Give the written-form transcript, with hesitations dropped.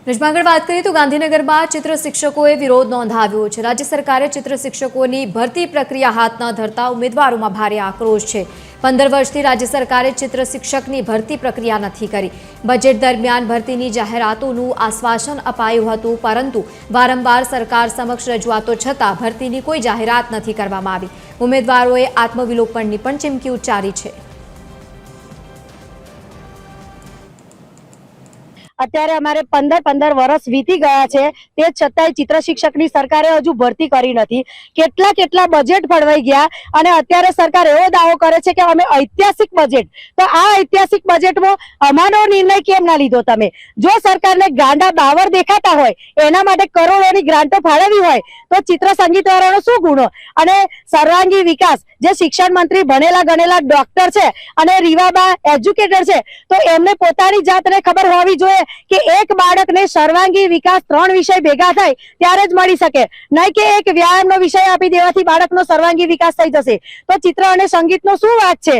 નિષ્માંગળ વાત કરીએ તો ગાંધીનગરમાં ચિત્ર શિક્ષકોએ વિરોધ નોંધાવ્યો છે। રાજ્ય સરકારે ચિત્ર શિક્ષકોની ભરતી પ્રક્રિયા હાથ ન ધરતા ઉમેદવારોમાં ભારે આક્રોશ છે। 15 વર્ષથી રાજ્ય સરકારે ચિત્ર શિક્ષકની ભરતી પ્રક્રિયા નથી કરી। બજેટ દરમિયાન ભરતીની જાહેરાતોનું આશ્વાસન અપાયું હતું, પરંતુ વારંવાર સરકાર સમક્ષ રજૂઆતો છતાં ભરતીની કોઈ જાહેરાત નથી કરવામાં આવી। ઉમેદવારોએ આત્મવિલોપનની પણ ચીમકી ઉચ્ચારી છે। અત્યારે અમારે 15 વર્ષ વીતી ગયા છે, તે છતાંય ચિત્ર શિક્ષકની સરકારે હજુ ભરતી કરી નથી। કેટલા બજેટ ફળવાઈ ગયા અને અત્યારે સરકાર એવો દાવો કરે છે કે અમે ઐતિહાસિક બજેટ, તો આ ઐતિહાસિક બજેટમાં અમારો નિર્ણય કેમ ના લીધો તમે? જો સરકારને ગાંડા બાવર દેખાતા હોય, એના માટે કરોડોની ગ્રાન્ટો ફાળવી હોય, તો ચિત્ર સંગીત વાળાનો શું ગુનો? અને સર્વાંગી વિકાસ, જે શિક્ષણ મંત્રી ભણેલા ગણેલા ડોક્ટર છે અને રીવાબા એજ્યુકેટર છે, તો એમને પોતાની જાતને ખબર હોવી જોઈએ કે એક બાળકને સર્વાંગી વિકાસ 3 વિષય ભેગા થાય ત્યારે જ મળી શકે, નહીં કે એક વ્યાયામનો વિષય આપી દેવાથી બાળકનો સર્વાંગી વિકાસ થઈ જશે। તો ચિત્ર અને સંગીતનો શું વાત છે?